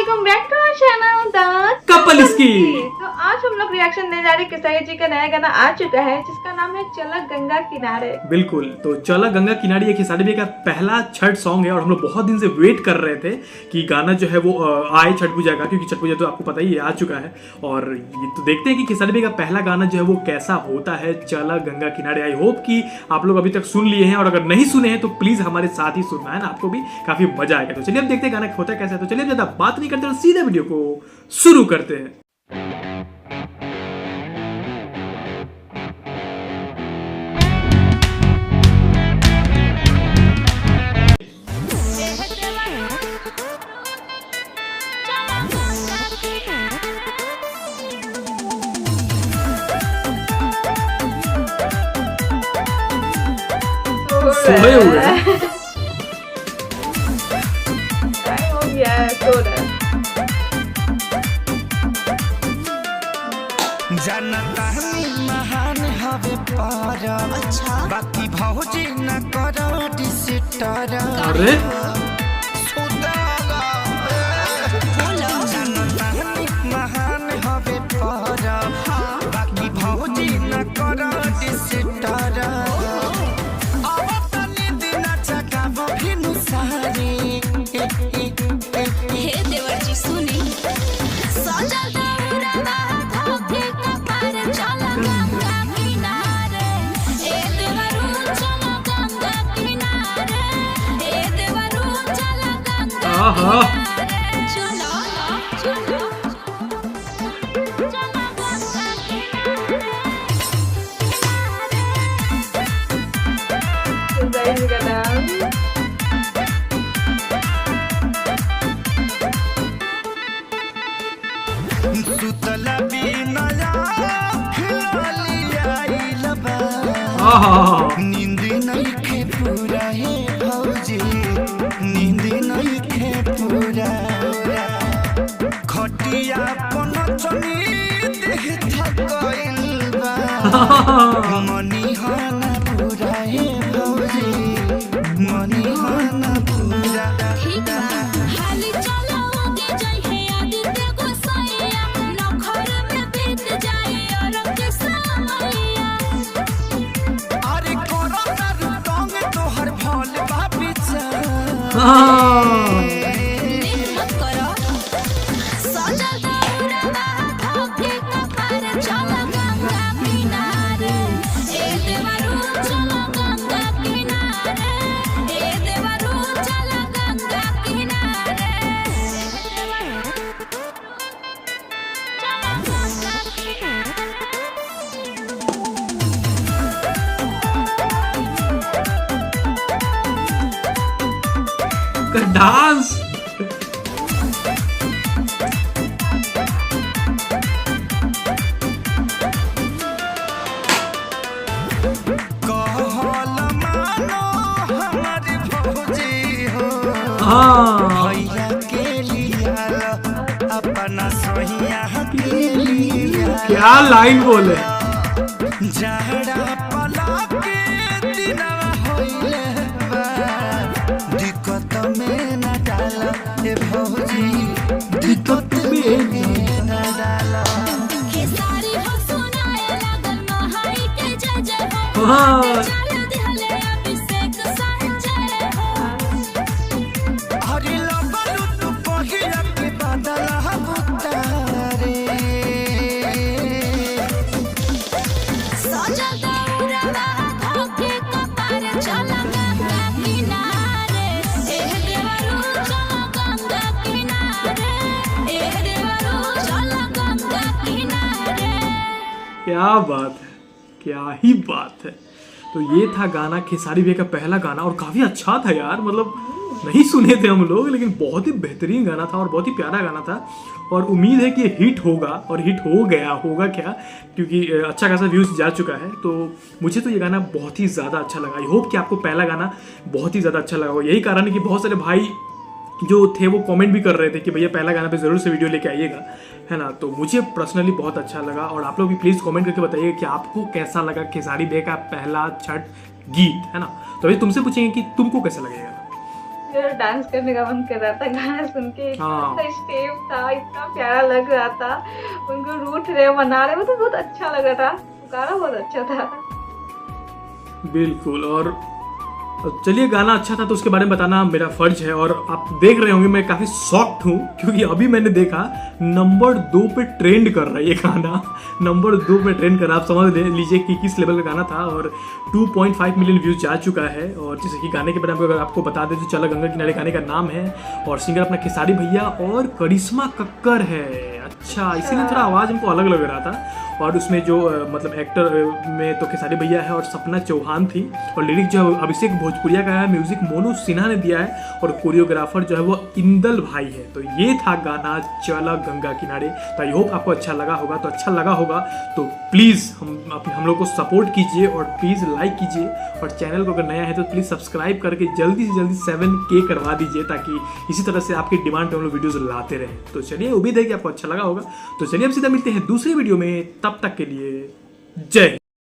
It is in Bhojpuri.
वेलकम बैक टू आवर चैनल द कपल इसकी। तो आज हम लोग रिएक्शन देने जा रहे हैं खेसारी जी का नया गाना आ चुका है जिसका नाम है चला गंगा किनारे। बिल्कुल, तो चला गंगा किनारे ये खेसारी भाई का पहला छठ सॉन्ग है और हम लोग बहुत दिन से वेट कर रहे थे कि गाना जो है वो आए छठ पूजा का, क्योंकि छठ पूजा तो आपको पता ही है आ चुका है। और ये तो देखते हैं कि खेसारी भाई का पहला गाना जो है वो कैसा होता है, चला गंगा किनारे। आई होप कि आप लोग अभी तक सुन लिए हैं, और अगर नहीं सुने हैं तो प्लीज हमारे साथ ही सुनना है ना, आपको भी काफी मजा आएगा। तो चलिए अब देखते हैं गाना होता है कैसा है। तो चलिए ज्यादा बात नहीं करते और सीधे वीडियो को शुरू करते हैं। सोए हुए हैं। टाइम हो गया है, सो रहे हैं। जनता महान हवे परब, अच्छा बाकी भौजी न करो डिस्टर्ब। अरे जनता महान हवे परब, बाकी भौजी न करो डिस्टर्ब। अब तनी दिन जगाबो भिनु सारी। हे देवर जी सुनी सजल दौरा धोखे कपार चला गंगा किनारे। ए देवरू चला गंगा किनारे, ए देवरू चला गंगा आहा किनारे। चलो चलो चला गंगा खेसारी जी का नाम सुतला बिनया खिलालिया इलबा। आहा नींद नहीं खे पूरा है भौजी, नींद नहीं खे पूरा। खटिया पन चनी देह थकइल बा। मनी हाना पूरा है भौजी, मनी हाना पूरा। ठीक बा हाली चलो आगे जाई है आदित्य गोसाइया। नखर में बीत जाई और के समैया। अरे कोरोना रुतंग तोहर भल बापी चा। मत करो सजल दौरा धोखे कपार चला गंगा किनारे। ए देवरू चला गंगा किनारे, ए देवरू चला गंगा किनारे। चला गंगा किनारे। डांस कहल मानो हमारी भौजी हो। हाँ भैया के लिया अपना सोहिया के लिया। क्या लाइन बोले। जहरा पला के दिनवा होइले बा। दिक्कत में न डाला ए भौजी, दिक्कत में न डाला। खेसारी हो सुनाए लागल महाई के जय जय हो। हाँ चल दिहले अभिषेक संजय हो। हरि लगलु तू पहिया के बदला उतारे। सजल दौरा धोखे कपार चला गंगा किनारे। ए देवरू चला गंगा किनारे, ए देवरू चला गंगा किनारे। क्या बात है, क्या ही बात है। तो ये था गाना खेसारी भाई का पहला गाना और काफी अच्छा था यार। मतलब नहीं सुने थे हम लोग, लेकिन बहुत ही बेहतरीन गाना था और बहुत ही प्यारा गाना था। और उम्मीद है कि हिट होगा, और हिट हो गया होगा क्या, क्योंकि अच्छा खासा व्यूज जा चुका है। तो मुझे तो ये गाना बहुत ही ज़्यादा अच्छा लगा। आई होप कि आपको पहला गाना बहुत ही ज़्यादा अच्छा लगा हो। यही कारण है कि बहुत सारे भाई जो थे वो कमेंट भी कर रहे थे कि भैया पहला गाना पे ज़रूर से वीडियो लेके आइएगा, है ना। तो मुझे पर्सनली बहुत अच्छा लगा, और आप लोग भी प्लीज़ कमेंट करके बताइए कि आपको कैसा लगा खेसारी भाई का पहला छठ गीत, है ना। तो अभी तुमसे पूछेंगे कि तुमको कैसा लगेगा। मेरा डांस करने का मन कर रहा था गाना सुन के। इतना हाँ। अच्छा स्टेप था, इतना प्यारा लग रहा था, उनको रूठ रहे मना रहे, वो तो बहुत अच्छा लग रहा था, गाना बहुत अच्छा था। बिल्कुल। और चलिए, गाना अच्छा था तो उसके बारे में बताना मेरा फर्ज है। और आप देख रहे होंगे मैं काफ़ी शॉक्ड हूँ क्योंकि अभी मैंने देखा नंबर 2 पे ट्रेंड कर रहा है ये गाना। नंबर 2 पे ट्रेंड कर रहा है, आप समझ लीजिए कि किस लेवल का गाना था। और 2.5 मिलियन व्यूज जा चुका है। और जैसे कि गाने के बारे में अगर आपको बता दें तो चला गंगा किनारे गाने का नाम है और सिंगर अपना खेसारी भैया और करिश्मा कक्कर है। अच्छा, इसीलिए थोड़ा आवाज़ हमको अलग लग रहा था। और उसमें जो मतलब एक्टर में तो खेसारी भैया है और सपना चौहान थी। और लिरिक जो है अभिषेक भोजपुरिया का है, म्यूजिक मोनू सिन्हा ने दिया है और कोरियोग्राफर जो है वो इंदल भाई है। तो ये था गाना चला गंगा किनारे। तो आई होप आपको अच्छा लगा होगा। तो अच्छा लगा होगा तो प्लीज़ हम लोग को सपोर्ट कीजिए और प्लीज़ लाइक कीजिए। और चैनल को अगर नया है तो प्लीज़ सब्सक्राइब करके जल्दी से जल्दी 7K करवा दीजिए ताकि इसी तरह से आपकी डिमांड पे हम लोग वीडियोज़ लाते रहें। तो चलिए, उम्मीद है कि आपको अच्छा लगा होगा। तो चलिए अब सीधा मिलते हैं दूसरी वीडियो में, तब तक के लिए जय हिंद।